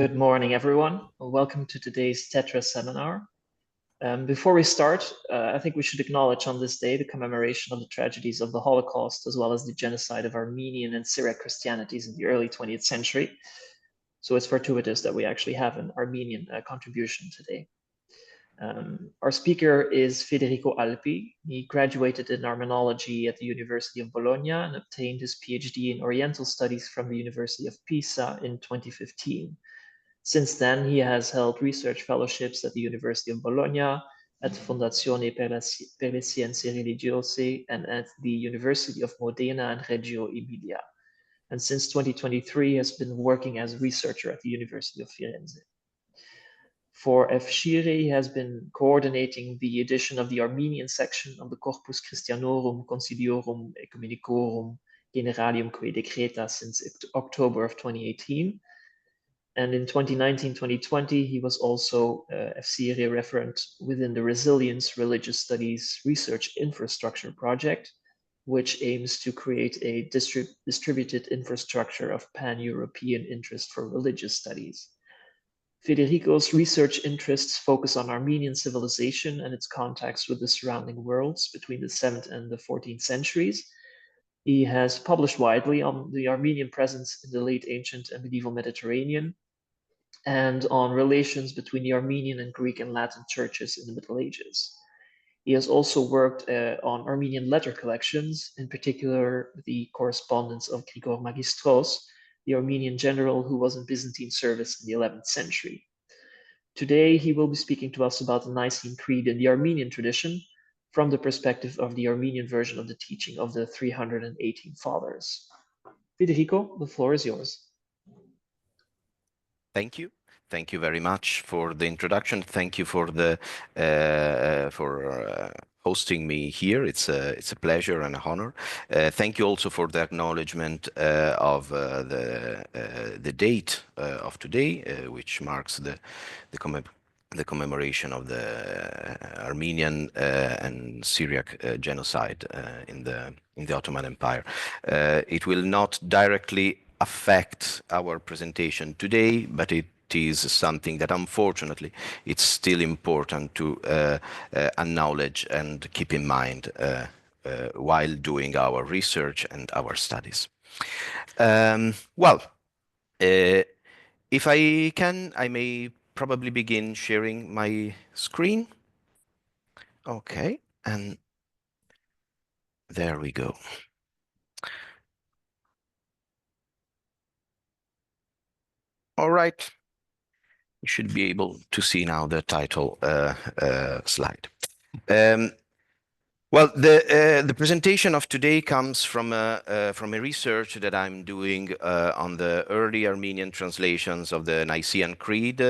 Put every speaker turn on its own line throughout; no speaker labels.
Good morning, everyone. Welcome to today's TeTra seminar. Before we start, I think we should acknowledge on this day the commemoration of the tragedies of the Holocaust, as well as the genocide of Armenian and Syriac Christianities in the early 20th century. So it's fortuitous that we actually have an Armenian contribution today. Our speaker is Federico Alpi. He graduated in Armenology at the University of Bologna and obtained his PhD in Oriental Studies from the University of Pisa in 2015. Since then, he has held research fellowships at the University of Bologna, at Fondazione per le Scienze Religiose, and at the University of Modena and Reggio Emilia. And since 2023, has been working as a researcher at the University of Firenze. For FSCIRE, he has been coordinating the edition of the Armenian section of the Corpus Christianorum Consiliorum Ecumenicorum Generalium Quae Decreta since October of 2018. And in 2019-2020, he was also FSCIRE referent within the Resilience Religious Studies Research Infrastructure Project, which aims to create a distributed infrastructure of pan-European interest for religious studies. Federico's research interests focus on Armenian civilization and its contacts with the surrounding worlds between the 7th and the 14th centuries. He has published widely on the Armenian presence in the late ancient and medieval Mediterranean, and on relations between the Armenian and Greek and Latin churches in the Middle Ages. He has also worked on Armenian letter collections, in particular the correspondence of Grigor Magistros, the Armenian general who was in Byzantine service in the 11th century. Today, he will be speaking to us about the Nicene Creed in the Armenian tradition from the perspective of the Armenian version of the teaching of the 318 Fathers. Federico, the floor is yours.
Thank you. Thank you very much for the introduction. Thank you for the hosting me here. It's a pleasure and an honor. Thank you also for the acknowledgement of the date of today, which marks the commemoration of the Armenian and Syriac genocide in the Ottoman Empire. It will not directly affect our presentation today, but it is something that unfortunately it's still important to acknowledge and keep in mind while doing our research and our studies. If I can, I may probably begin sharing my screen. Okay, and there we go. All right. You should be able to see now the title slide. Well, the presentation of today comes from a research that I'm doing on the early Armenian translations of the Nicene Creed.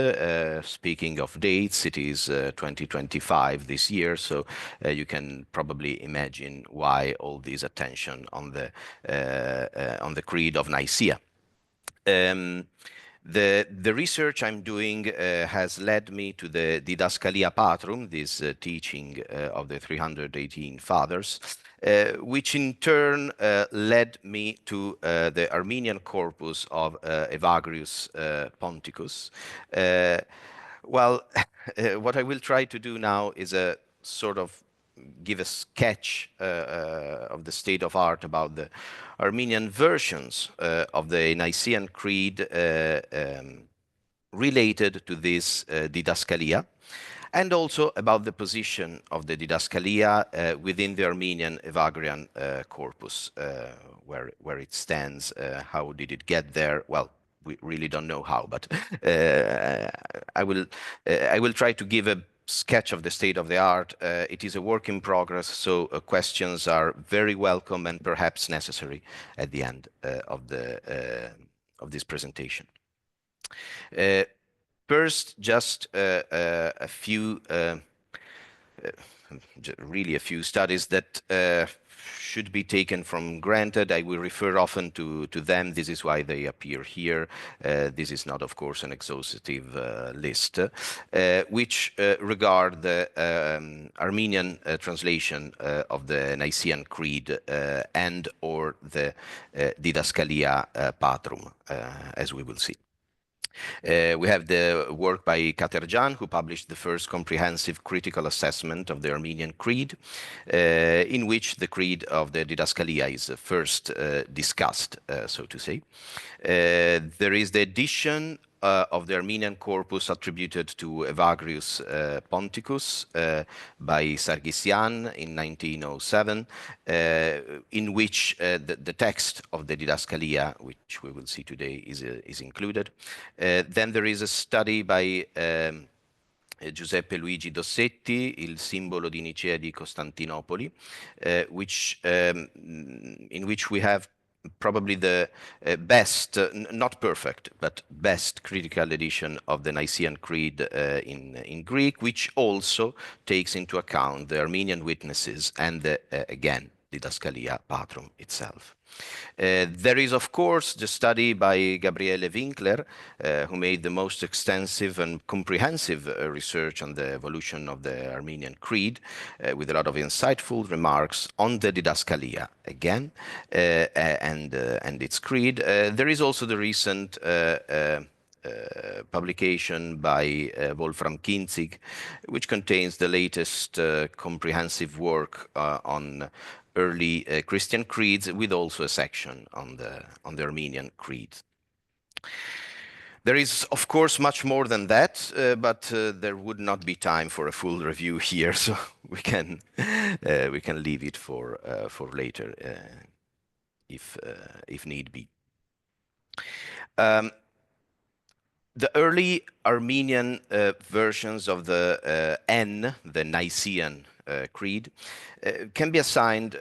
Speaking of dates, it is 2025 this year, so you can probably imagine why all this attention on the Creed of Nicaea. The research I'm doing has led me to the Didascalia Patrum, this teaching of the 318 Fathers, which in turn led me to the Armenian corpus of Evagrius Ponticus. What I will try to do now is a sort of give a sketch of the state of art about the Armenian versions of the Nicene Creed related to this Didascalia, and also about the position of the Didascalia within the Armenian Evagrian corpus, where it stands, how did it get there? Well, we really don't know how, but I will try to give a sketch of the state of the art. It is a work in progress, so questions are very welcome and perhaps necessary at the end of this presentation. First, just a few, really a few studies that should be taken from granted. I will refer often to them. This is why they appear here. This is not, of course, an exhaustive list, which regard the Armenian translation of the Nicene Creed and or the Didascalia Patrum, as we will see. We have the work by Katerjan, who published the first comprehensive critical assessment of the Armenian Creed, in which the Creed of the Didascalia is first discussed, so to say. There is the edition of the Armenian corpus attributed to Evagrius Ponticus by Sargsyan in 1907, in which the text of the Didascalia, which we will see today, is included. Then there is a study by Giuseppe Luigi Dossetti, Il simbolo di Nicea di Costantinopoli, in which we have probably the best, not perfect, but best critical edition of the Nicene Creed in Greek, which also takes into account the Armenian witnesses and again, Didascalia Patrum itself. There is, of course, the study by Gabriele Winkler, who made the most extensive and comprehensive research on the evolution of the Armenian Creed, with a lot of insightful remarks on the Didascalia, again, and its creed. There is also the recent publication by Wolfram Kinzig, which contains the latest comprehensive work on early Christian creeds, with also a section on the Armenian Creed. There is, of course, much more than that, but there would not be time for a full review here, so we can leave it for later, if need be. The early Armenian versions of the the Nicene Creed, can be assigned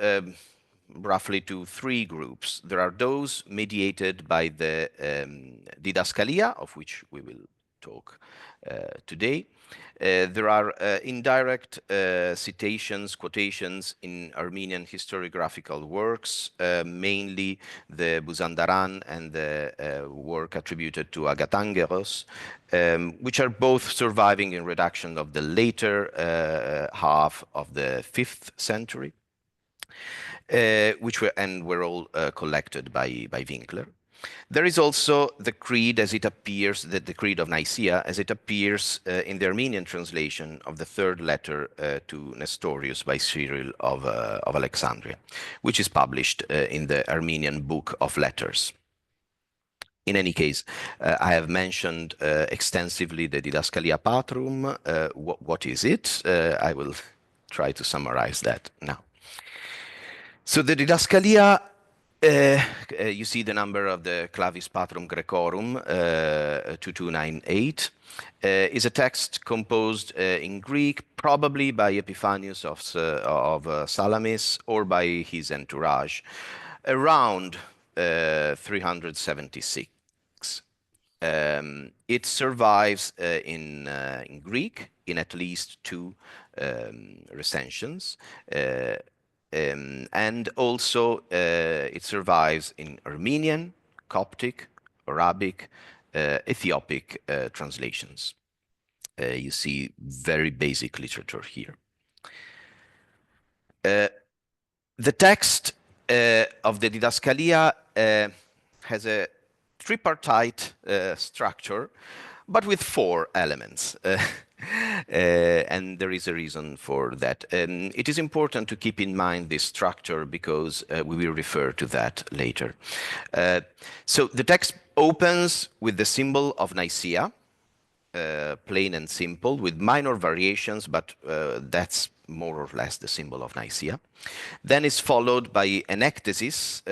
roughly to three groups. There are those mediated by the Didascalia, of which we will talk today. There are indirect citations, quotations in Armenian historiographical works, mainly the Buzandaran and the work attributed to Agatangeros, which are both surviving in redaction of the later half of the 5th century, which were all collected by Winkler. There is also the Creed as it appears, the Creed of Nicaea, as it appears in the Armenian translation of the third letter to Nestorius by Cyril of Alexandria, which is published in the Armenian Book of Letters. In any case, I have mentioned extensively the Didascalia Patrum. What is it? I will try to summarize that now. So the Didascalia, you see the number of the Clavis Patrum Grecorum, 2298, is a text composed in Greek, probably by Epiphanius of Salamis or by his entourage, around 376. It survives in Greek in at least two recensions. And also it survives in Armenian, Coptic, Arabic, Ethiopic translations. You see very basic literature here. The text of the Didascalia has a tripartite structure, but with four elements. And there is a reason for that. It is important to keep in mind this structure because we will refer to that later. So the text opens with the symbol of Nicaea, plain and simple, with minor variations, but that's more or less the symbol of Nicaea. Then is followed by an ecthesis,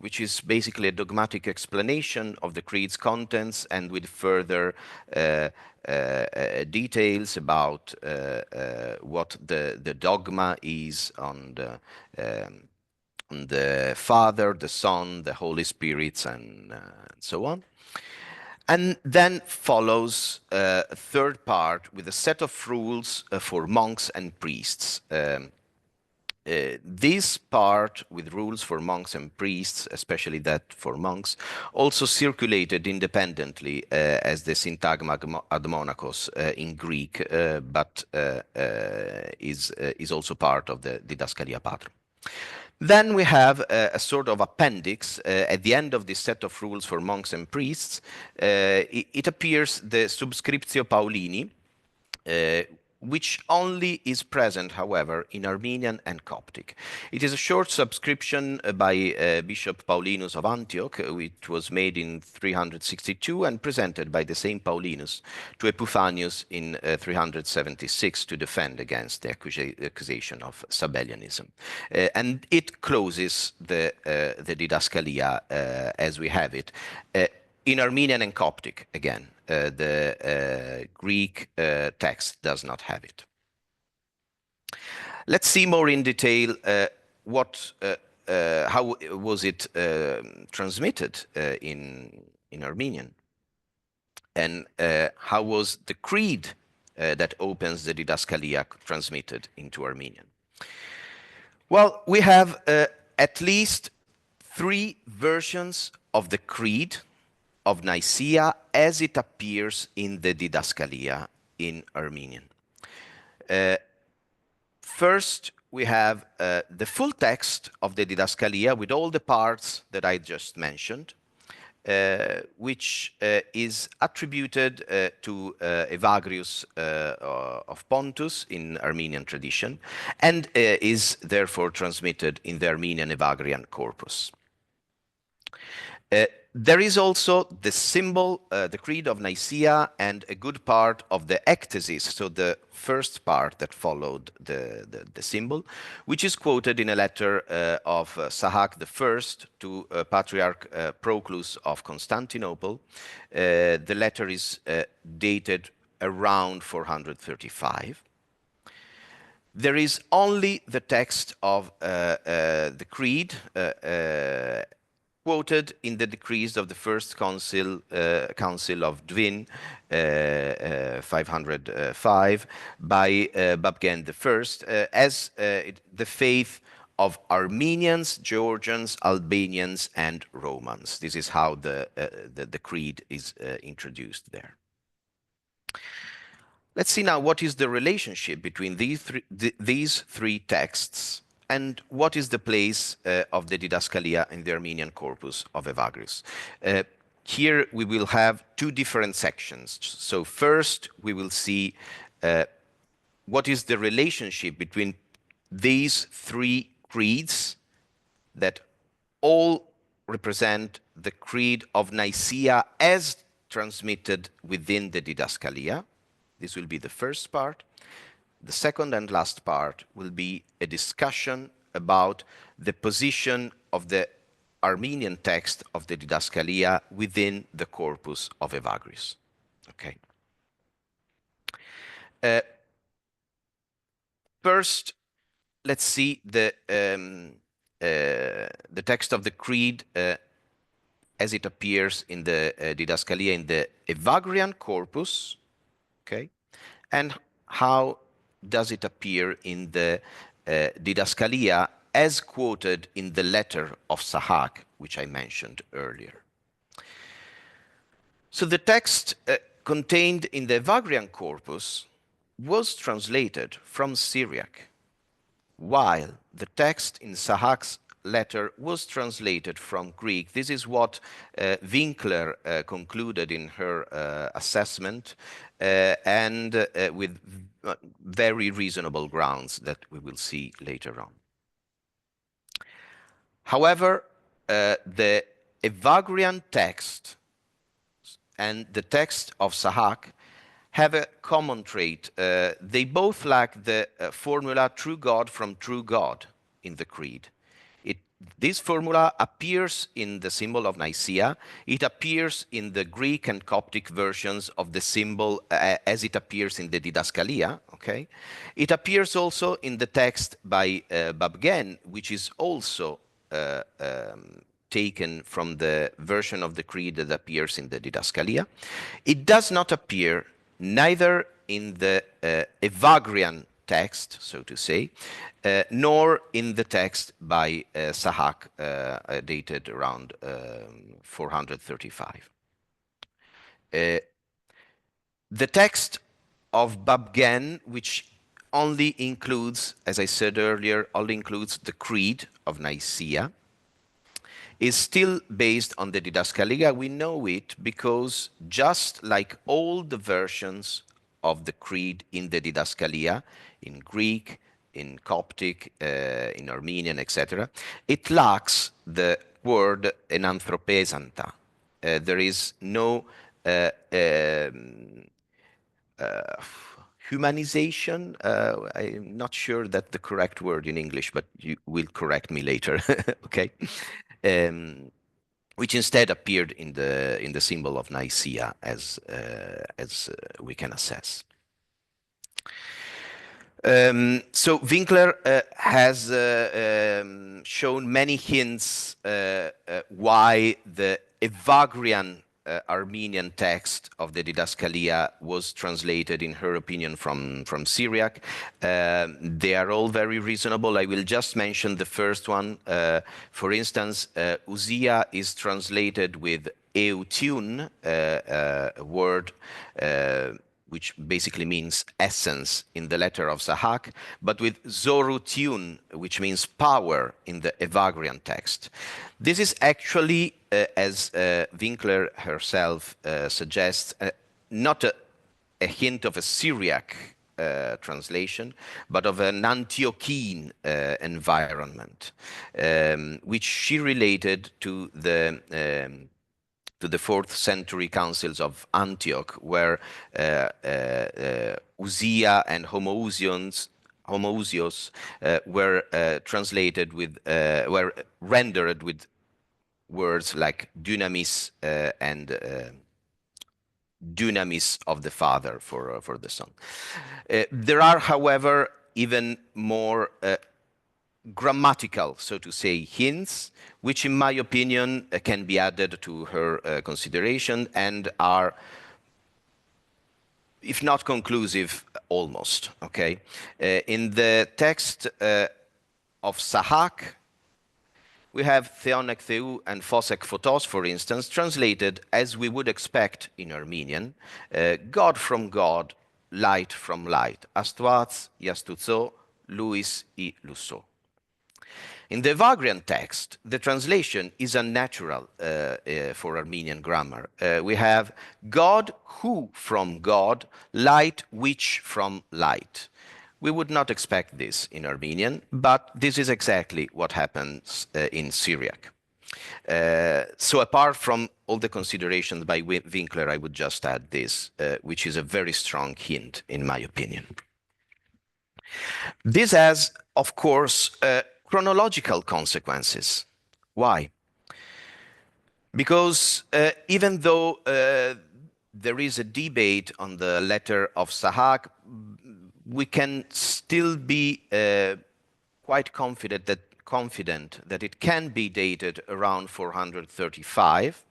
which is basically a dogmatic explanation of the creed's contents and with further details about what the dogma is on the Father, the Son, the Holy Spirit, and so on. And then follows a third part with a set of rules for monks and priests. This part with rules for monks and priests, especially that for monks, also circulated independently as the Syntagma ad Monachos in Greek, but is also part of the Didascalia Patrum. Then we have a sort of appendix at the end of this set of rules for monks and priests. It appears the Subscriptio Paulini, which only is present, however, in Armenian and Coptic. It is a short subscription by Bishop Paulinus of Antioch, which was made in 362 and presented by the same Paulinus to Epiphanius in 376 to defend against the accusation of Sabellianism. And it closes the Didascalia as we have it. In Armenian and Coptic, again, the Greek text does not have it. Let's see more in detail how was it transmitted in Armenian, and how was the creed that opens the Didascalia transmitted into Armenian. Well, we have at least 3 versions of the Creed of Nicaea as it appears in the Didascalia in Armenian. First, we have the full text of the Didascalia with all the parts that I just mentioned, which is attributed to Evagrius of Pontus in Armenian tradition, and is therefore transmitted in the Armenian Evagrian corpus. There is also the symbol, the Creed of Nicaea, and a good part of the ecthesis, so the first part that followed the symbol, which is quoted in a letter of Sahak I to Patriarch Proclus of Constantinople. The letter is dated around 435. There is only the text of the Creed quoted in the decrees of the First Council of Dvin, 505, by Babgen I, as the faith of Armenians, Georgians, Albanians, and Romans. This is how the creed is introduced there. Let's see now what is the relationship between these three texts, and what is the place of the Didascalia in the Armenian corpus of Evagrius. Here we will have 2 different sections. So first we will see what is the relationship between these 3 creeds that all represent the Creed of Nicaea as transmitted within the Didascalia. This will be the first part. The second and last part will be a discussion about the position of the Armenian text of the Didascalia within the corpus of Evagrius. Okay. First, let's see the text of the Creed as it appears in the Didascalia in the Evagrian corpus, okay, and how does it appear in the Didascalia as quoted in the letter of Sahak, which I mentioned earlier. So the text contained in the Evagrian corpus was translated from Syriac, while the text in Sahak's letter was translated from Greek. This is what Winkler concluded in her assessment, and with very reasonable grounds that we will see later on. However, the Evagrian text and the text of Sahak have a common trait. They both lack the formula true God from true God in the Creed. This formula appears in the symbol of Nicaea. It appears in the Greek and Coptic versions of the symbol as it appears in the Didascalia. Okay? It appears also in the text by Babgen, which is also taken from the version of the Creed that appears in the Didascalia. It does not appear neither in the Evagrian text, so to say, nor in the text by Sahak, dated around 435. The text of Babgen, which only includes, as I said earlier, only includes the Creed of Nicaea. Is still based on the Didascalia. We know it because just like all the versions of the Creed in the Didascalia, in Greek, in Coptic, in Armenian, etc., it lacks the word enanthropesanta. There is no humanization. I'm not sure that's the correct word in English, but you will correct me later. Okay, which instead appeared in the symbol of Nicaea, as we can assess. So Winkler has shown many hints why the Evagrian Armenian text of the Didascalia was translated, in her opinion, from Syriac. They are all very reasonable. I will just mention the first one. For instance, Ousia is translated with eutune, a word which basically means essence in the letter of Sahak, but with zorutune, which means power in the Evagrian text. This is actually, as Winkler herself suggests, not a hint of a Syriac translation, but of an Antiochene environment, which she related to the 4th century councils of Antioch, where Ousia and Homoousios were translated with, were rendered with words like dunamis and dunamis of the Father for the Son. There are, however, even more grammatical, so to say, hints, which in my opinion can be added to her consideration and are, if not conclusive, almost, okay? In the text of Sahak, we have Theonek Theu and Phosek Photos, for instance, translated as we would expect in Armenian, God from God, light from light, Astuats, Yastutso, Luis I Lusso. In the Evagrian text, the translation is unnatural for Armenian grammar. We have God who from God, light which from light. We would not expect this in Armenian, but this is exactly what happens in Syriac. So apart from all the considerations by Winkler, I would just add this, which is a very strong hint, in my opinion. This has, of course, chronological consequences. Why? Because even though there is a debate on the letter of Sahak, we can still be quite confident that it can be dated around 435.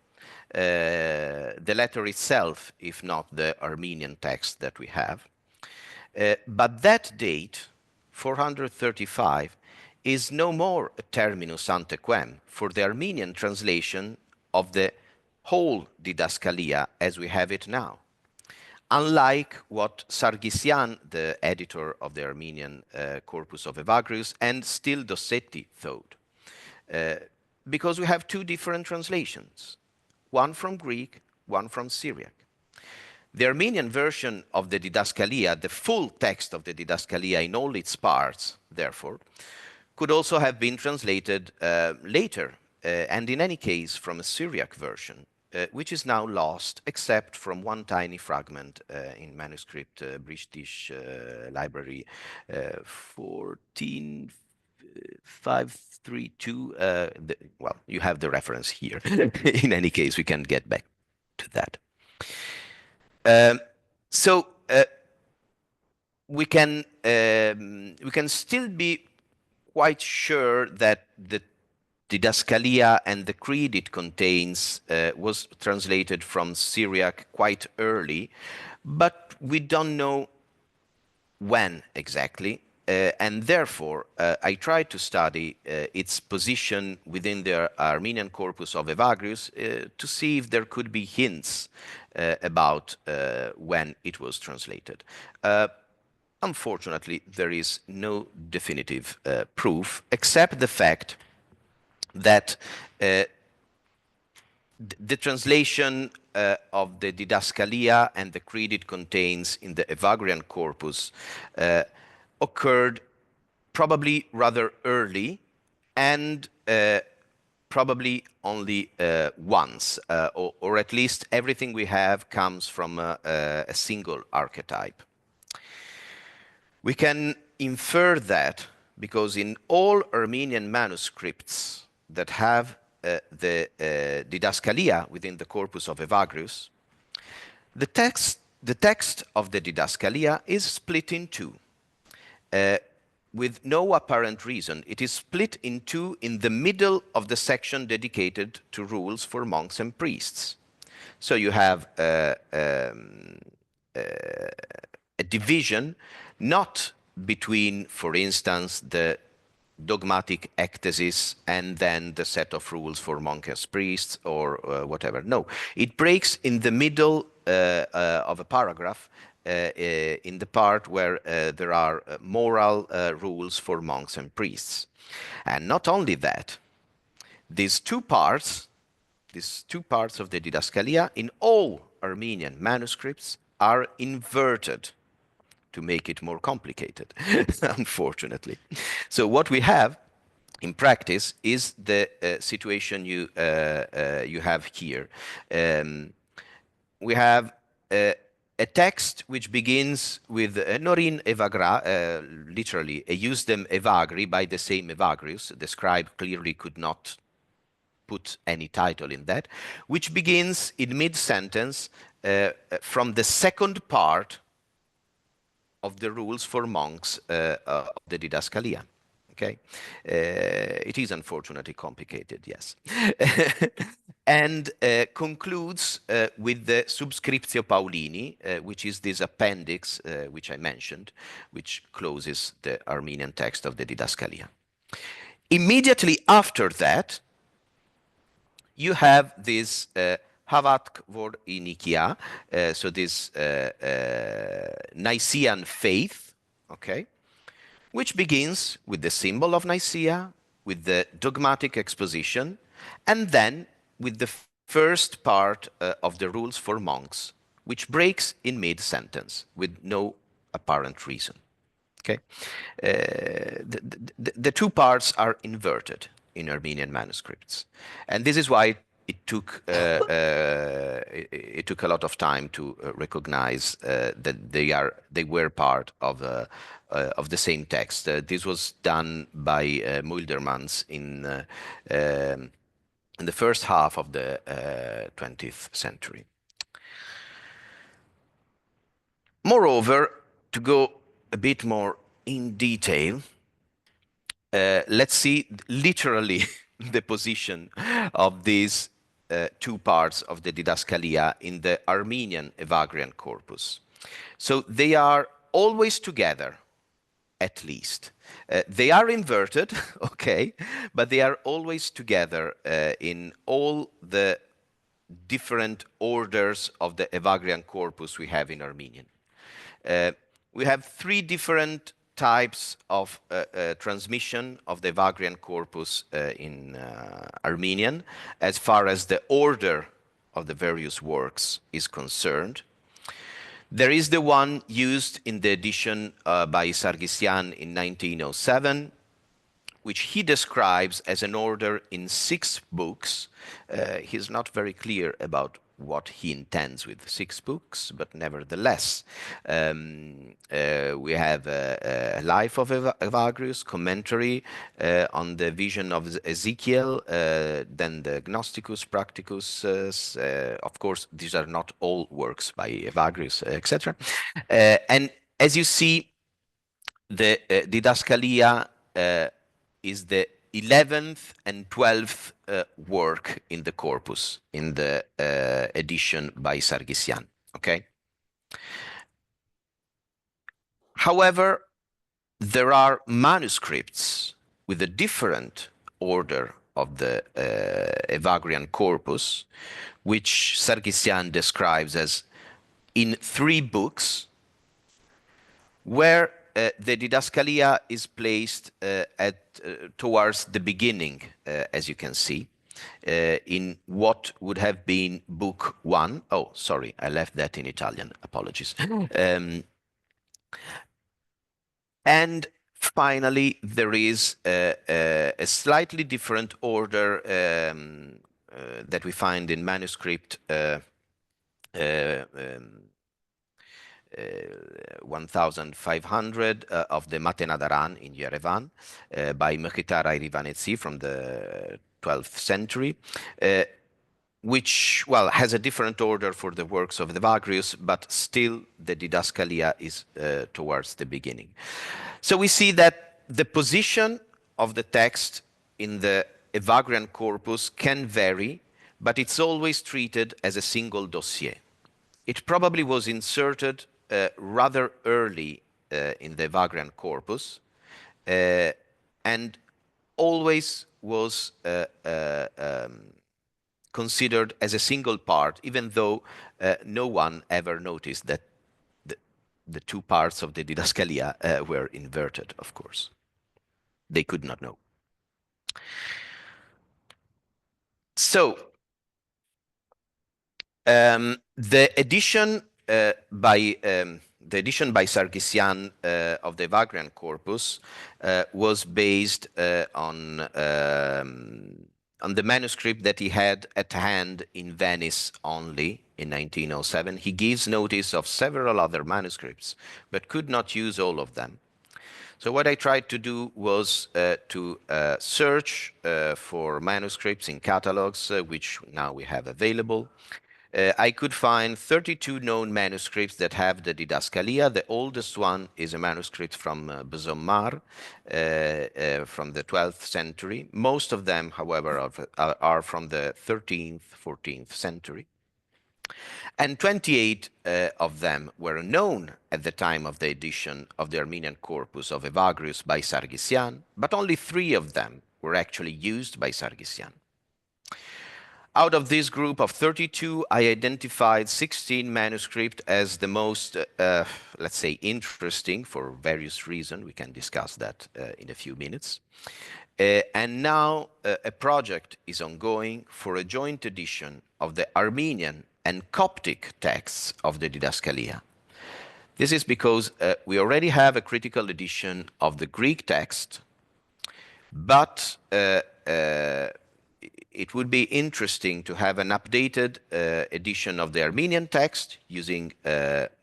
The letter itself, if not the Armenian text that we have. But that date, 435, is no more a terminus ante quem for the Armenian translation of the whole Didascalia as we have it now. Unlike what Sargsyan, the editor of the Armenian corpus of Evagrius, and still Dossetti thought. Because we have two different translations, one from Greek, one from Syriac. The Armenian version of the Didascalia, the full text of the Didascalia in all its parts, therefore, could also have been translated later, and in any case from a Syriac version, which is now lost, except from one tiny fragment in manuscript British Library 14532. Well, you have the reference here. In any case, we can get back to that. So we can still be quite sure that the Didascalia and the creed it contains was translated from Syriac quite early, but we don't know when exactly, and therefore I tried to study its position within the Armenian corpus of Evagrius to see if there could be hints about when it was translated. unfortunately, there is no definitive proof, except the fact that the translation of the Didascalia and the creed it contains in the Evagrian corpus occurred probably rather early and probably only once, or at least everything we have comes from a single archetype. We can infer that because in all Armenian manuscripts that have the Didascalia within the corpus of Evagrius, the text of the Didascalia is split in two. With no apparent reason. It is split in two in the middle of the section dedicated to rules for monks and priests. So you have a division not between, for instance, the dogmatic ectasis and then the set of rules for monks and priests or whatever. No, it breaks in the middle of a paragraph in the part where there are moral rules for monks and priests. And not only that, these two parts of the Didascalia in all Armenian manuscripts are inverted to make it more complicated, unfortunately. So what we have in practice is the situation you have here. We have a text which begins with Norin Evagra, literally, Eusdem Evagri, by the same Evagrius. The scribe clearly could not put any title in that, which begins in mid-sentence from the second part of the rules for monks of the Didascalia. Okay, it is unfortunately complicated, yes. And concludes with the Subscriptio Paulini, which is this appendix which I mentioned, which closes the Armenian text of the Didascalia. Immediately after that, you have this Havat Kvor I Nicaea, so this Nicene faith, okay, which begins with the symbol of Nicaea, with the dogmatic exposition, and then with the first part of the rules for monks, which breaks in mid-sentence with no apparent reason. Okay, the two parts are inverted in Armenian manuscripts, and this is why it took it took a lot of time to recognize that they were part of the same text. This was done by Muldermans in the first half of the 20th century. Moreover, to go a bit more in detail, let's see literally the position of these two parts of the Didascalia in the Armenian Evagrian corpus. So they are always together, at least. They are inverted, okay, but they are always together in all the different orders of the Evagrian corpus we have in Armenian. We have three different types of transmission of the Evagrian corpus in Armenian as far as the order of the various works is concerned. There is the one used in the edition by Sargsyan in 1907, which he describes as an order in 6 books. He's not very clear about what he intends with 6 books, but nevertheless, we have a Life of Evagrius, commentary on the vision of Ezekiel, then the Gnosticus, Practicus. Of course, these are not all works by Evagrius, etc. And as you see, the Didascalia is the 11th and 12th work in the corpus, in the edition by Sargsyan, okay? However, there are manuscripts with a different order of the Evagrian corpus, which Sargsyan describes as in 3 books, where the Didascalia is placed towards the beginning, as you can see, in what would have been book 1. Oh, sorry, I left that in Italian. Apologies. And finally, there is a slightly different order that we find in manuscript 1500 of the Matenadaran in Yerevan by Mkhitar Rivanetsi from the 12th century, which, well, has a different order for the works of the Evagrius, but still the Didascalia is towards the beginning. So we see that the position of the text in the Evagrian corpus can vary, but it's always treated as a single dossier. It probably was inserted rather early in the Evagrian corpus and always was considered as a single part, even though no one ever noticed that the two parts of the Didascalia were inverted, of course. They could not know. So, the edition by Sarkisian of the Evagrian corpus was based on the manuscript that he had at hand in Venice only in 1907. He gives notice of several other manuscripts, but could not use all of them. So what I tried to do was to search for manuscripts in catalogs, which now we have available. I could find 32 known manuscripts that have the Didascalia. The oldest one is a manuscript from Bezommar from the 12th century. Most of them, however, are from the 13th, 14th century. And 28 of them were known at the time of the edition of the Armenian corpus of Evagrius by Sarkisian, but only 3 of them were actually used by Sarkisian. Out of this group of 32, I identified 16 manuscripts as the most, let's say, interesting for various reasons. We can discuss that in a few minutes. And now a project is ongoing for a joint edition of the Armenian and Coptic texts of the Didascalia. This is because we already have a critical edition of the Greek text, but it would be interesting to have an updated edition of the Armenian text using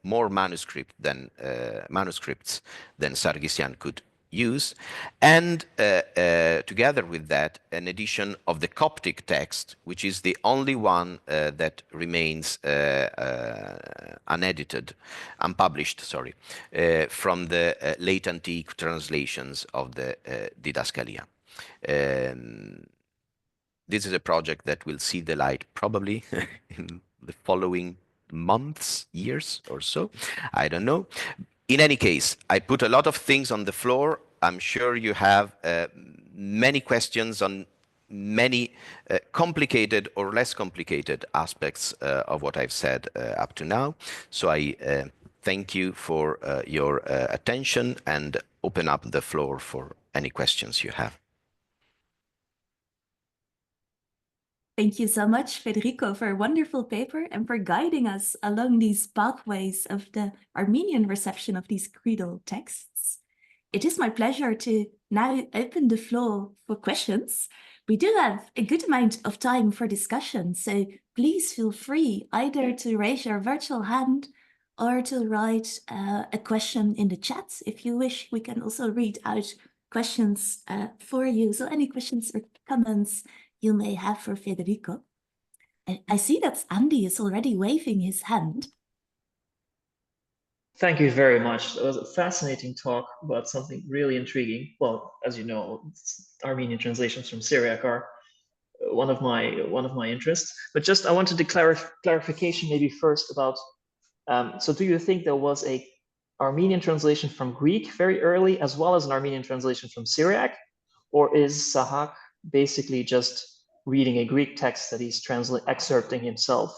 more manuscripts than Sarkisian could use, and together with that, an edition of the Coptic text, which is the only one that remains unpublished, from the late antique translations of the Didascalia. This is a project that will see the light probably in the following months, years or so. I don't know. In any case, I put a lot of things on the floor. I'm sure you have many questions on many complicated or less complicated aspects of what I've said up to now. So I thank you for your attention and open up the floor for any questions you have.
Thank you so much, Federico, for a wonderful paper and for guiding us along these pathways of the Armenian reception of these creedal texts. It is my pleasure to now open the floor for questions. We do have a good amount of time for discussion, so please feel free either to raise your virtual hand or to write a question in the chat. If you wish, we can also read out questions for you. So any questions or comments you may have for Federico. I see that Andy is already waving his hand.
Thank you very much. That was a fascinating talk about something really intriguing. Well, as you know, Armenian translations from Syriac are one of my interests. But just I wanted to clarification maybe first about. So, do you think there was a Armenian translation from Greek very early, as well as an Armenian translation from Syriac, or is Sahak basically just reading a Greek text that he's excerpting himself?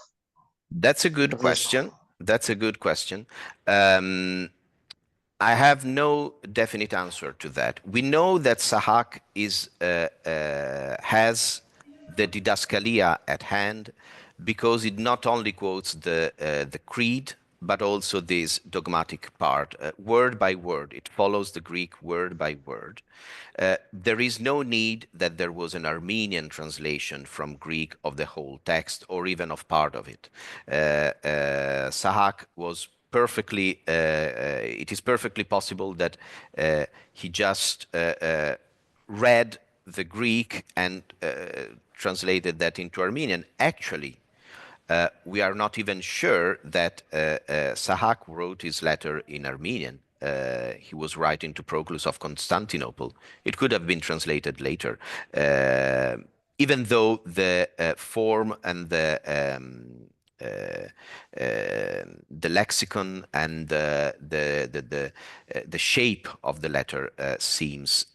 That's a good question. That's a good question. I have no definite answer to that. We know that Sahak has the Didascalia at hand because it not only quotes the Creed, but also this dogmatic part, word by word. It follows the Greek word by word. There is no need that there was an Armenian translation from Greek of the whole text or even of part of it. Sahak was perfectly, it is perfectly possible that he just read the Greek and translated that into Armenian. Actually, we are not even sure that Sahak wrote his letter in Armenian. He was writing to Proclus of Constantinople. It could have been translated later, even though the form and the lexicon and the shape of the letter seems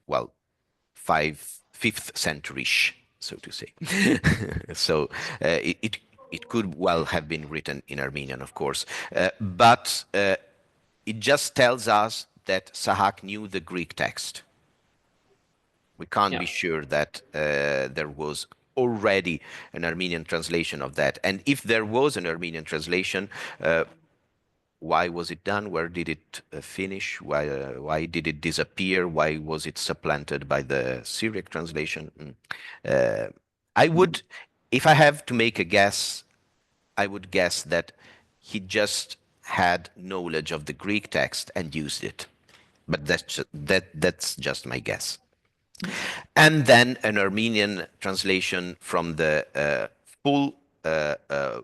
well, 5th century-ish, so to say. So it could well have been written in Armenian, of course, but it just tells us that Sahak knew the Greek text. We can't be sure that there was already an Armenian translation of that. And if there was an Armenian translation, why was it done? Where did it finish? Why did it disappear? Why was it supplanted by the Syriac translation? I would, if I have to make a guess, I would guess that he just had knowledge of the Greek text and used it. But that's just my guess. And then an Armenian translation from the full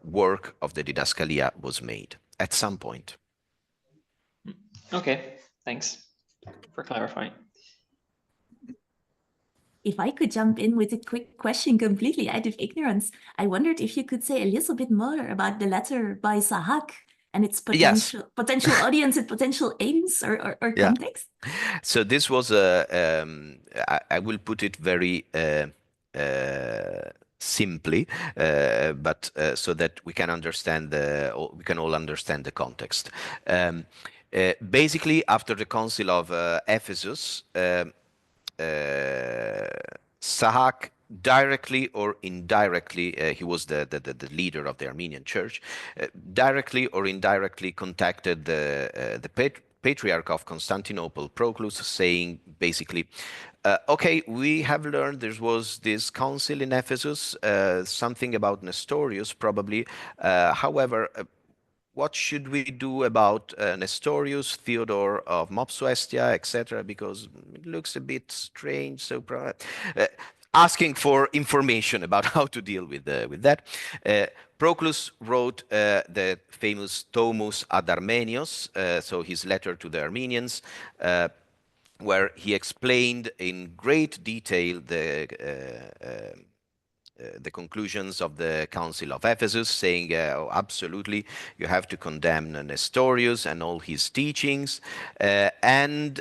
work of the Didascalia was made at some point.
Okay, thanks for clarifying.
If I could jump in with a quick question completely out of ignorance, I wondered if you could say a little bit more about the letter by Sahak and its potential audience and potential aims or context.
So this was I will put it very simply, but so that we can understand we can all understand the context. Basically, after the Council of Ephesus, Sahak directly or indirectly, he was the leader of the Armenian Church, directly or indirectly contacted the Patriarch of Constantinople, Proclus, saying basically, okay, we have learned there was this council in Ephesus, something about Nestorius probably. However, what should we do about Nestorius, Theodore of Mopsuestia, etc.? Because it looks a bit strange. So asking for information about how to deal with that. Proclus wrote the famous Tomus ad Armenios, so his letter to the Armenians, where he explained in great detail the conclusions of the Council of Ephesus, saying, oh, absolutely, you have to condemn Nestorius and all his teachings. And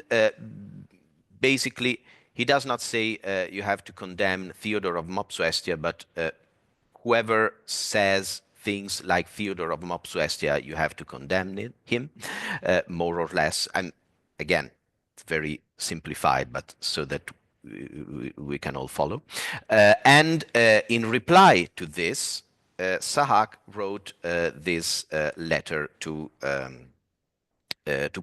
basically, he does not say you have to condemn Theodore of Mopsuestia, but whoever says things like Theodore of Mopsuestia, you have to condemn him, more or less. And again, it's very simplified, but so that we can all follow. And in reply to this, Sahak wrote this letter to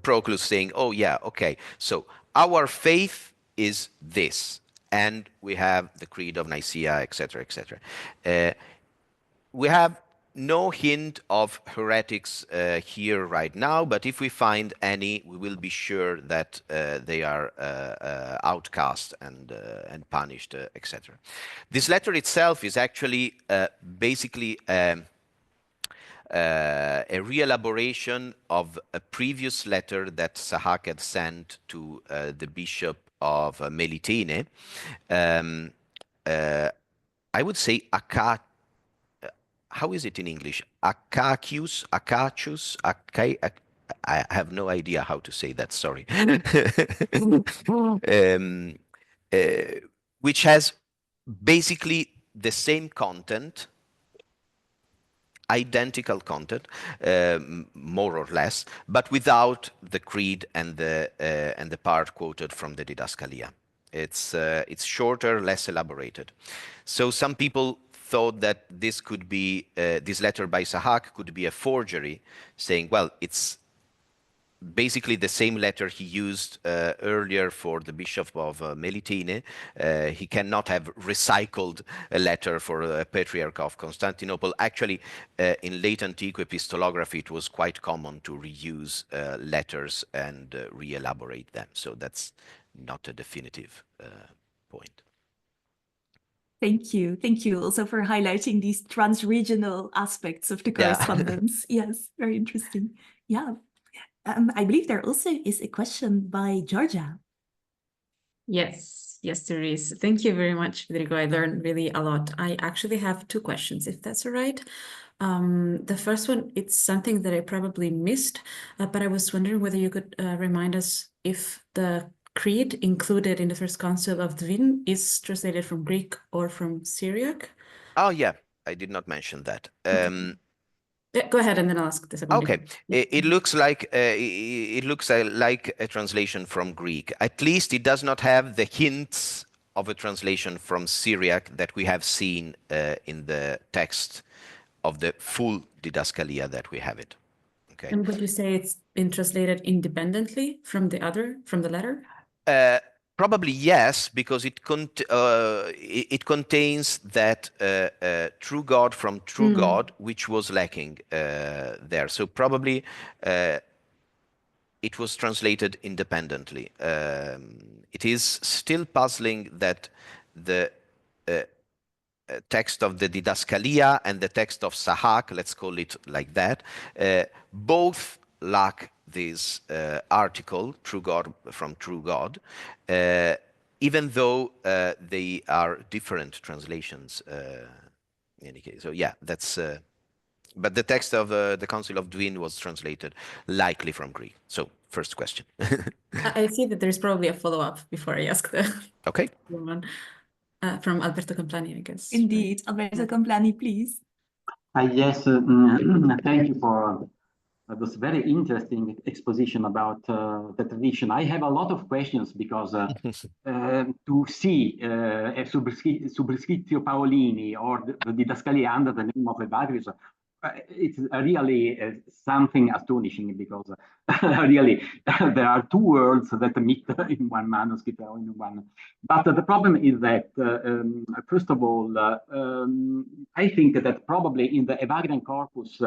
Proclus saying, oh yeah, okay, so our faith is this, and we have the Creed of Nicaea, etc., etc. We have no hint of heretics here right now, but if we find any, we will be sure that they are outcast and punished, etc. This letter itself is actually basically a re-elaboration of a previous letter that Sahak had sent to the bishop of Melitene. I would say how is it in English? Akacius, I have no idea how to say that, sorry. Which has basically the same content, identical content, more or less, but without the creed and the part quoted from the Didascalia. It's shorter, less elaborated. So some people thought that this could be this letter by Sahak could be a forgery, saying, well, it's basically the same letter he used earlier for the Bishop of Melitene. He cannot have recycled a letter for a Patriarch of Constantinople. Actually, in late antique epistolography, it was quite common to reuse letters and re-elaborate them. So that's not a definitive point.
Thank you. Thank you also for highlighting these trans-regional aspects of the correspondence. Yeah. Yes, very interesting. Yeah. I believe there also is a question by Georgia.
Yes, there is. Thank you very much, Federico. I learned really a lot. I actually have two questions, if that's all right. The first one, it's something that I probably missed, but I was wondering whether you could remind us if the Creed included in the First Council of Dvin is translated from Greek or from Syriac?
Oh, yeah, I did not mention that.
Okay. Yeah, go ahead, and then I'll ask the second one.
Okay, it looks like like a translation from Greek. At least it does not have the hints of a translation from Syriac that we have seen in the text of the full Didascalia that we have it. Okay.
And would you say it's been translated independently from the letter?
Probably yes, because it contains that true God from true God, which was lacking there. So probably it was translated independently. It is still puzzling that the text of the Didascalia and the text of Sahak, let's call it like that, both lack this article, true God from true God, even though they are different translations in any case. So yeah, that's, but the text of the Council of Dvin was translated likely from Greek. So first question.
I see that there's probably a follow-up before I ask the one from Alberto Complani, I guess.
Indeed, Alberto Complani, please.
Yes, thank you for this very interesting exposition about the tradition. I have a lot of questions because to see a Superscriptio Paolini or the Didascalia under the name of Evagrius, it's really something astonishing because really there are two worlds that meet in one manuscript or in one. But the problem is that, first of all, I think that probably in the Evagrian corpus,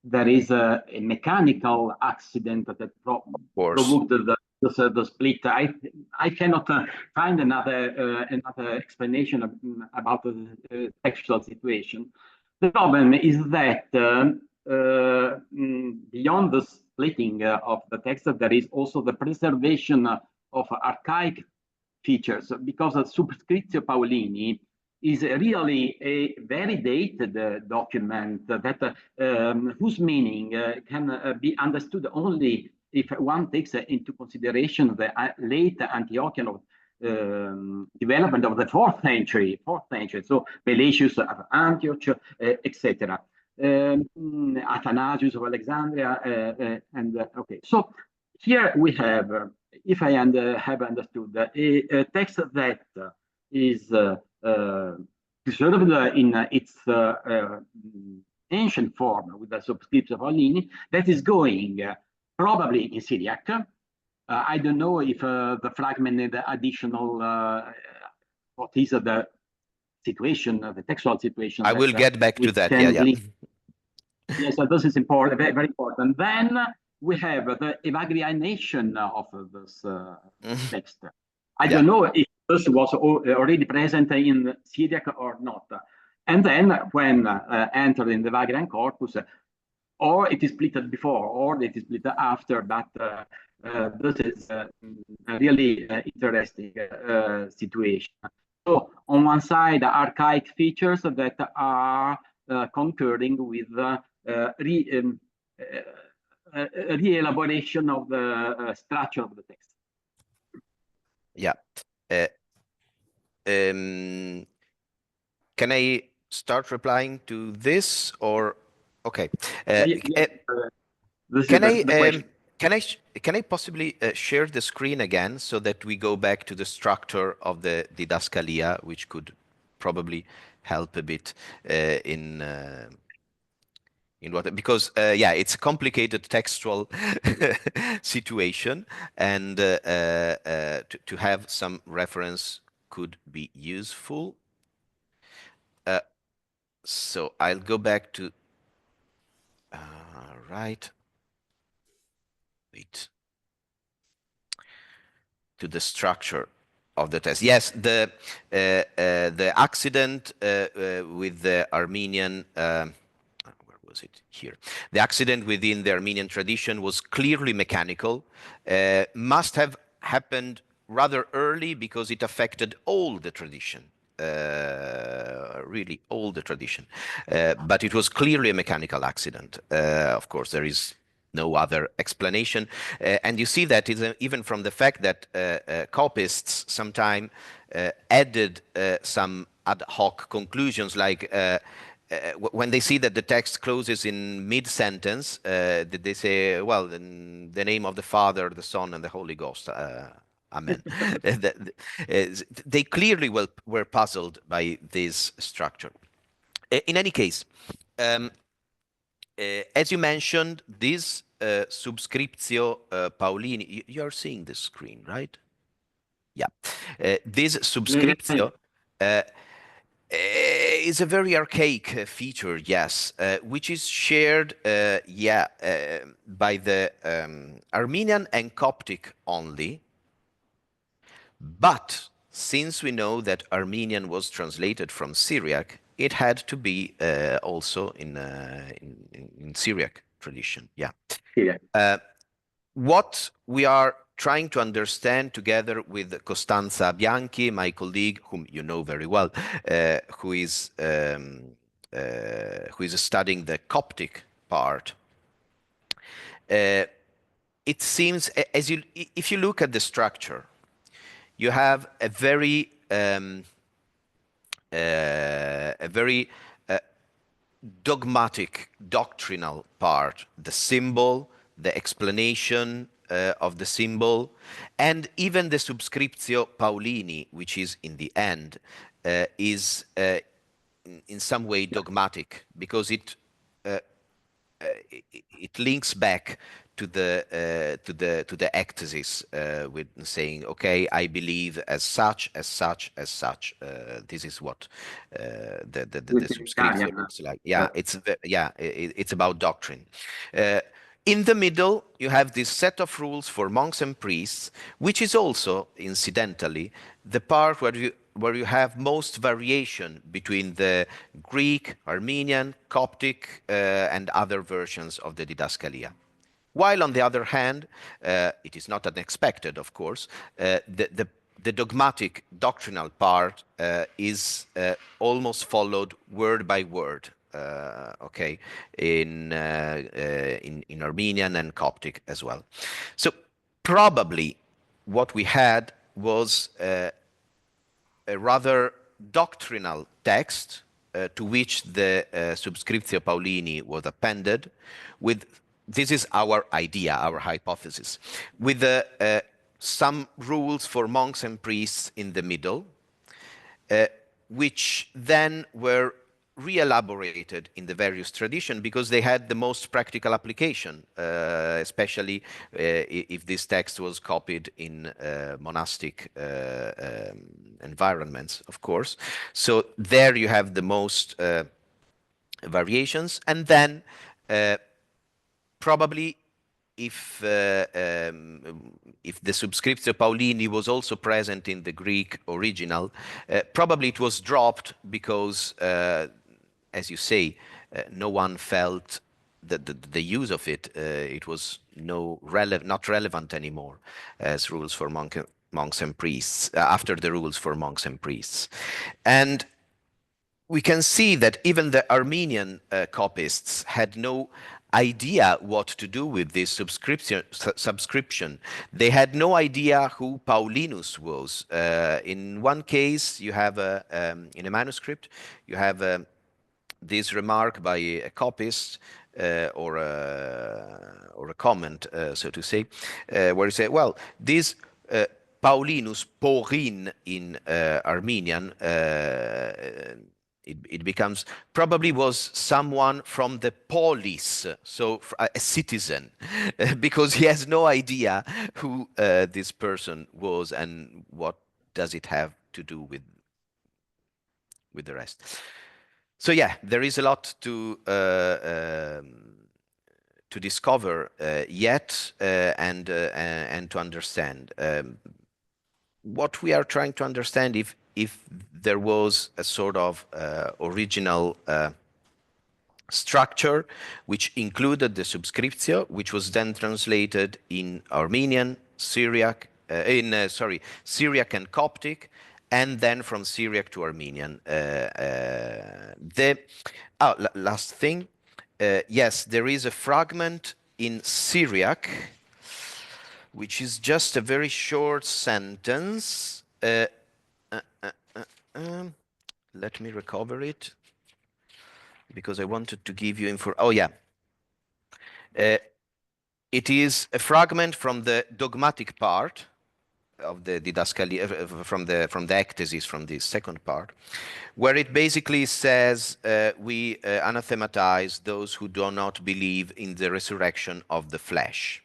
there is a mechanical accident that provoked the split. I cannot find another explanation about the textual situation. The problem is that beyond the splitting of the text, there is also the preservation of archaic features, because Superscriptio Paolini is really a very dated document that whose meaning can be understood only if one takes into consideration the late Antiochian development of the fourth century. So Meletius of Antioch, etc. Athanasius of Alexandria, and okay. So here we have, if I have understood, a text that is preserved in its ancient form with the Superscriptio Paolini, that is going probably in Syriac. I don't know if the fragmented additional, what is the situation, the textual situation.
I will get back to that. Yeah.
Yes, so this is important, very, very important. Then we have the Evagrianation of this text. I don't know if this was already present in Syriac or not. And then when entered in the Evagrian corpus, or it is split before, or it is split after, but this is a really interesting situation. So on one side, archaic features that are concurring with re-elaboration of the structure of the text.
Yeah. Can I start replying to this, or Okay. Can I possibly share the screen again so that we go back to the structure of the Didascalia, which could probably help a bit in what, because yeah, it's a complicated textual situation, and to have some reference could be useful. So I'll go back to right. Wait. To the structure of the test. Yes, the accident with the Armenian. Where was it? Here. The accident within the Armenian tradition was clearly mechanical. Must have happened rather early because it affected all the tradition. Really all the tradition. But it was clearly a mechanical accident. Of course, there is no other explanation. And you see that even from the fact that copists sometimes added some ad hoc conclusions, like when they see that the text closes in mid-sentence, they say, well, in the name of the Father, the Son, and the Holy Ghost. Amen. They clearly were puzzled by this structure. In any case, as you mentioned, this subscriptio Paulini, you are seeing the screen, right? Yeah. This subscriptio is a very archaic feature, yes, which is shared, by the Armenian and Coptic only. But since we know that Armenian was translated from Syriac, it had to be also in Syriac tradition. Yeah. What we are trying to understand together with Costanza Bianchi, my colleague, whom you know very well, who is studying the Coptic part. It seems, if you look at the structure, you have a very dogmatic, doctrinal part, the symbol, the explanation of the symbol, and even the subscriptio Paulini, which is in the end, is in some way dogmatic, because it links back to the ectasis with saying, okay, I believe as such. This is what the subscription looks like. Yeah, it's about doctrine. In the middle, you have this set of rules for monks and priests, which is also, incidentally, the part where you have most variation between the Greek, Armenian, Coptic, and other versions of the Didascalia. While on the other hand, it is not unexpected, of course, the dogmatic doctrinal part is almost followed word by word, okay, in Armenian and Coptic as well. So probably what we had was a rather doctrinal text to which the Subscriptio Paulini was appended with, this is our idea, our hypothesis, with some rules for monks and priests in the middle, which then were re-elaborated in the various traditions because they had the most practical application, especially if this text was copied in monastic environments, of course. So there you have the most variations, and then probably if the Subscriptio Paulini was also present in the Greek original, probably it was dropped because, as you say, no one felt that the use of it, it was not relevant anymore as rules for monks and priests, after the rules for monks and priests. And we can see that even the Armenian copists had no idea what to do with this subscription. They had no idea who Paulinus was. In one case, you have in a manuscript, you have this remark by a copyist or a comment, so to say, where he said, well, this Paulinus, Paurin in Armenian, it becomes, probably was someone from the polis, so a citizen, because he has no idea who this person was and what does it have to do with the rest. So yeah, there is a lot to discover yet and to understand. What we are trying to understand, if there was a sort of original structure which included the subscriptio, which was then translated in Armenian, Syriac, Syriac and Coptic, and then from Syriac to Armenian. Last thing, yes, there is a fragment in Syriac, which is just a very short sentence. Let me recover it, because I wanted to give you info. Oh yeah. It is a fragment from the dogmatic part of the Didascalia, from the ectasis, from the second part, where it basically says we anathematize those who do not believe in the resurrection of the flesh.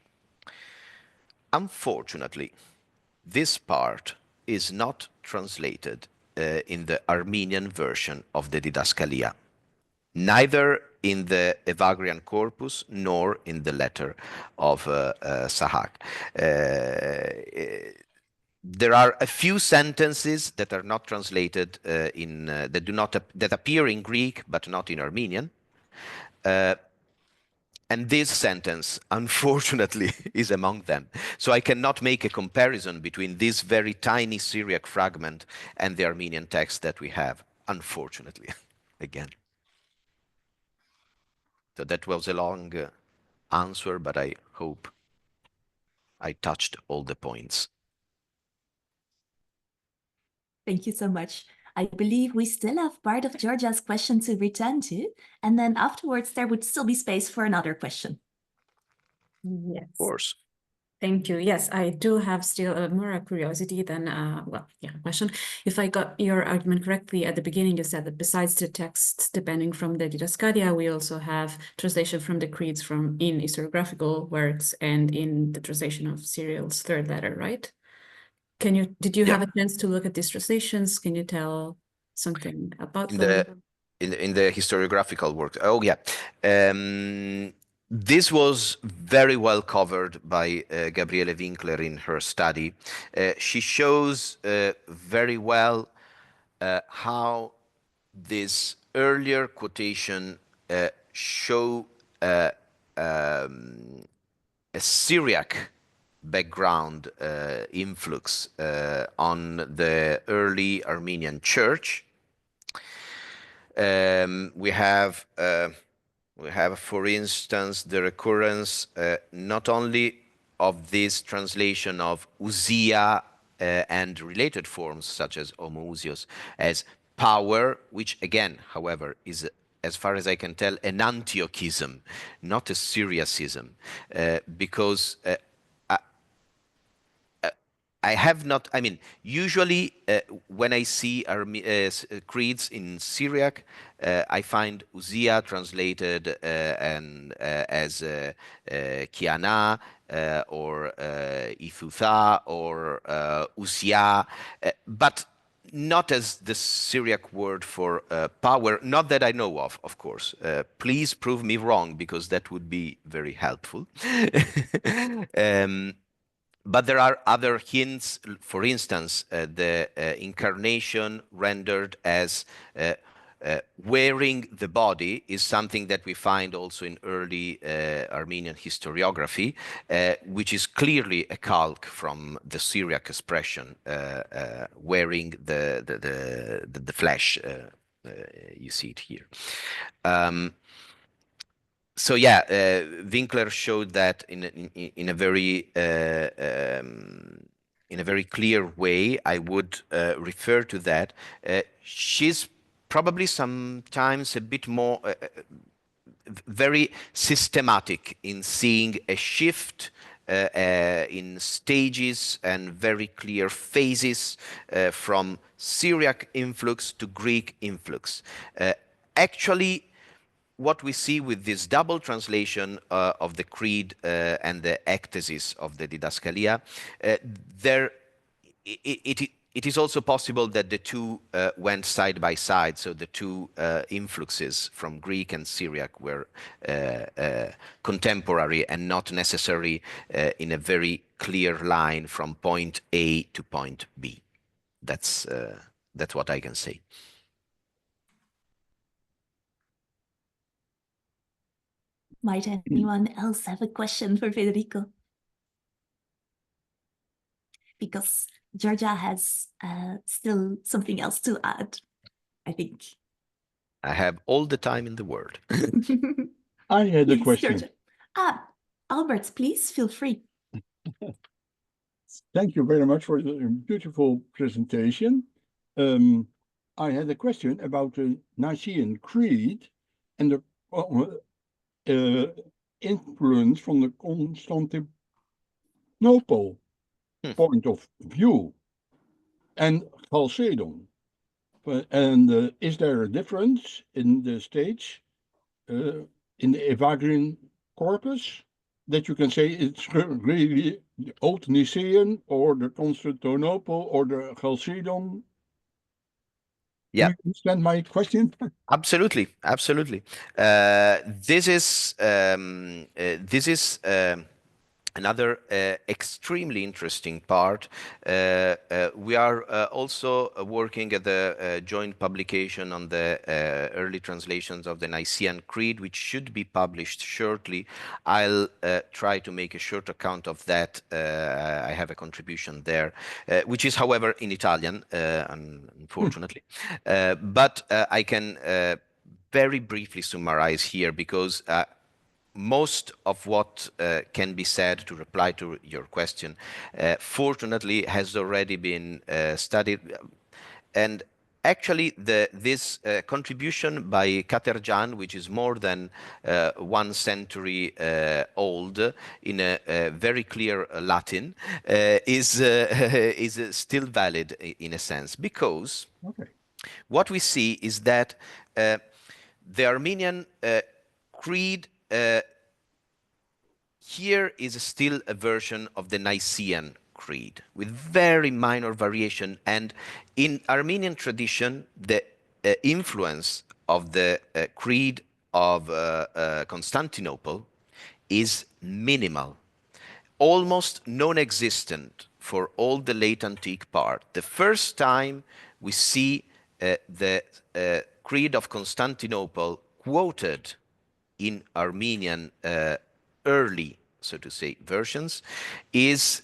Unfortunately, this part is not translated in the Armenian version of the Didascalia, neither in the Evagrian corpus nor in the letter of Sahak. There are a few sentences that are not translated that appear in Greek but not in Armenian. And this sentence, unfortunately, is among them. So I cannot make a comparison between this very tiny Syriac fragment and the Armenian text that we have, unfortunately, again. So that was a long answer, but I hope I touched all the points.
Thank you so much. I believe we still have part of Georgia's question to return to, and then afterwards there would still be space for another question.
Yes.
Of course.
Thank you. Yes, I do have still more a curiosity than, question. If I got your argument correctly, at the beginning you said that besides the texts depending from the Didascalia, we also have translation from the creeds in historiographical works and in the translation of Cyril's third letter, right? Did you have a chance to look at these translations? Can you tell something about them?
In the historiographical works? Oh yeah. This was very well covered by Gabriele Winkler in her study. She shows very well how this earlier quotation show a Syriac background influx on the early Armenian church. We have, for instance, the recurrence not only of this translation of ousia and related forms such as homoousios as power, which again, however, is, as far as I can tell, an Antiochism, not a Syriacism, because I have not, I mean, usually when I see creeds in Syriac, I find ousia translated as kiana or ifutha or ousia, but not as the Syriac word for power, not that I know of course. Please prove me wrong, because that would be very helpful. But there are other hints. For instance, the incarnation rendered as wearing the body is something that we find also in early Armenian historiography, which is clearly a calque from the Syriac expression, wearing the flesh. You see it here. So yeah, Winkler showed that in a very clear way. I would refer to that. She's probably sometimes a bit more very systematic in seeing a shift in stages and very clear phases from Syriac influx to Greek influx. Actually, what we see with this double translation of the Creed and the ectasis of the Didascalia, it is also possible that the two went side by side, so the two influxes from Greek and Syriac were contemporary and not necessarily in a very clear line from point A to point B. That's what I can say.
Might anyone else have a question for Federico? Because Georgia has still something else to add, I think.
I have all the time in the world.
I had a
Yes,
question.
Georgia. Albert, please feel free.
Thank you very much for the beautiful presentation. I had a question about the Nicene Creed and the influence from the Constantinople point of view and Chalcedon. And is there a difference in the states in the Evagrian corpus that you can say it's really the Old Nicene or the Constantinople or the Chalcedon?
Yeah.
Do you understand my question?
Absolutely, absolutely. This is another extremely interesting part. We are also working at the joint publication on the early translations of the Nicene Creed, which should be published shortly. I'll try to make a short account of that. I have a contribution there, which is, however, in Italian, unfortunately. But I can very briefly summarize here, because most of what can be said to reply to your question, fortunately, has already been studied. And actually, this contribution by Caterjan, which is more than 1 century old, in a very clear Latin, is still valid in a sense, because what we see is that the Armenian Creed here is still a version of the Nicene Creed with very minor variation. And in Armenian tradition, the influence of the Creed of Constantinople is minimal, almost non-existent for all the late antique part. The first time we see the Creed of Constantinople quoted in Armenian early, so to say, versions is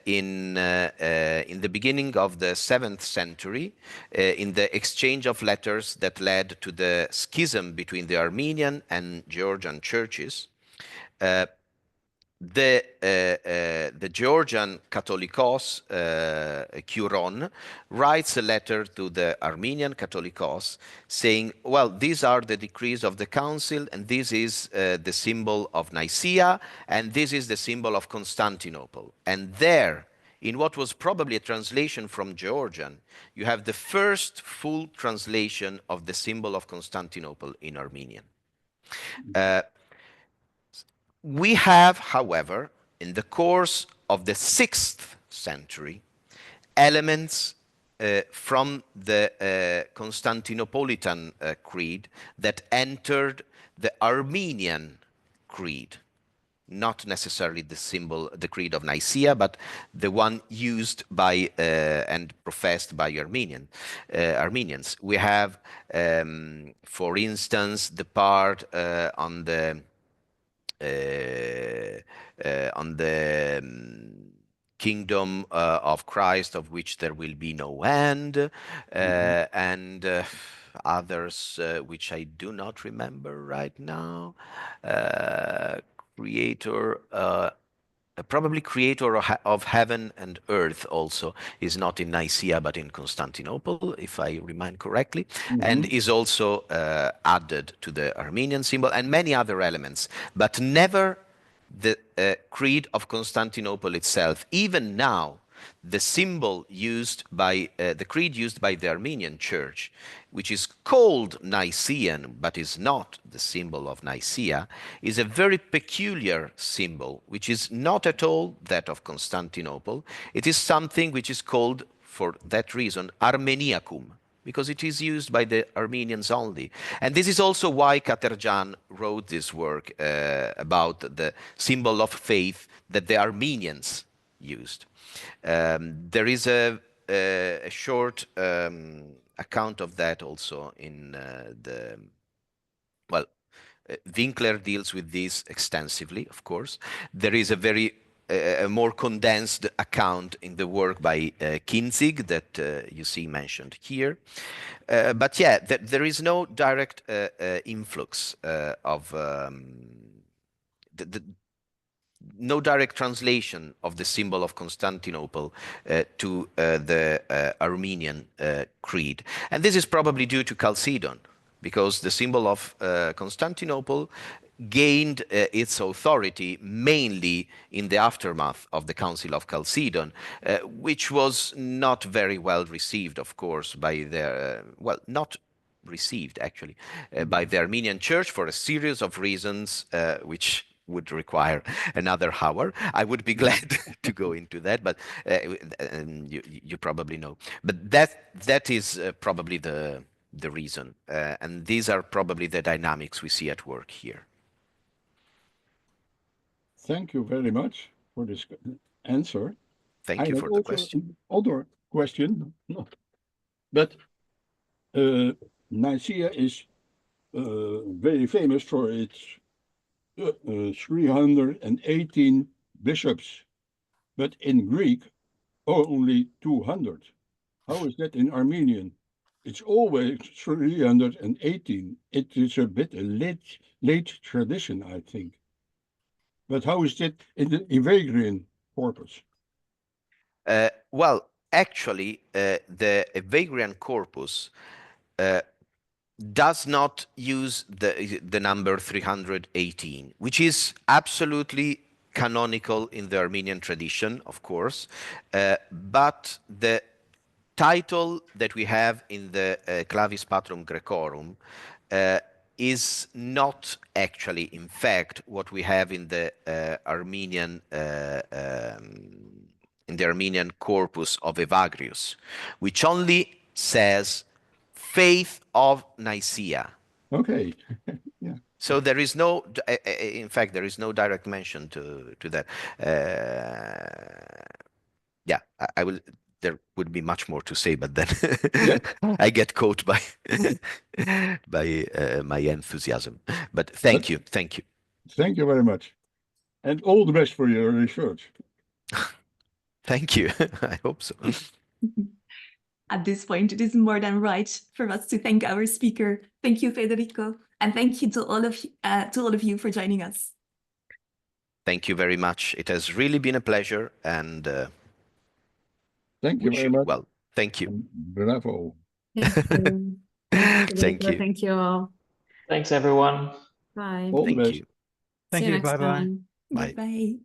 in the beginning of the 7th century, in the exchange of letters that led to the schism between the Armenian and Georgian churches. The Georgian catholicos, Curon, writes a letter to the Armenian catholicos saying, well, these are the decrees of the council, and this is the symbol of Nicaea, and this is the symbol of Constantinople. And there, in what was probably a translation from Georgian, you have the first full translation of the symbol of Constantinople in Armenian. We have, however, in the course of the 6th century, elements from the Constantinopolitan Creed that entered the Armenian Creed, not necessarily the symbol, the Creed of Nicaea, but the one used by and professed by Armenians. We have, for instance, the part on the kingdom of Christ, of which there will be no end, and others which I do not remember right now. Creator, probably creator of heaven and earth also, is not in Nicaea but in Constantinople, if I remind correctly, and is also added to the Armenian symbol and many other elements, but never the Creed of Constantinople itself. Even now, the symbol used by the creed used by the Armenian Church, which is called Nicene but is not the symbol of Nicaea, is a very peculiar symbol, which is not at all that of Constantinople. It is something which is called, for that reason, Armeniacum, because it is used by the Armenians only. And this is also why Caterjan wrote this work about the symbol of faith that the Armenians used. There is a short account of that also in Winkler deals with this extensively, of course. There is a very a more condensed account in the work by Kinzig that you see mentioned here. But yeah, there is no direct influx of no direct translation of the symbol of Constantinople to the Armenian creed. And this is probably due to Chalcedon, because the symbol of Constantinople gained its authority mainly in the aftermath of the Council of Chalcedon, which was not very well received, of course, by the, well, not received actually, by the Armenian Church for a series of reasons which would require another hour. I would be glad to go into that, but you probably know. But that is probably the reason, and these are probably the dynamics we see at work here.
Thank you very much for this answer.
Thank you for the question.
Other question, but Nicaea is very famous for its 318 bishops, but in Greek only 200. How is that in Armenian? It's always 318. It is a bit a late tradition, I think. But how is that in the Evagrian corpus?
Well, actually, the Evagrian corpus does not use the number 318, which is absolutely canonical in the Armenian tradition, of course, but the title that we have in the Clavis Patrum Graecorum is not actually, in fact, what we have in the Armenian corpus of Evagrius, which only says faith of Nicaea.
Okay. Yeah.
So there is no, in fact, there is no direct mention to that. Yeah, I will. There would be much more to say, but then I get caught by my enthusiasm. But thank you.
Thank you very much, and all the best for your research.
Thank you. I hope so.
At this point, it is more than right for us to thank our speaker. Thank you, Federico, and thank you to all of you for joining us.
Thank you very much. It has really been a pleasure, and
thank you very much.
Well, thank you.
Bravo.
Thank you.
Thank you all.
Thanks, everyone.
Bye.
All the best.
you.
Thank
See
you.
next
Bye-bye.
time.
Bye.
Bye.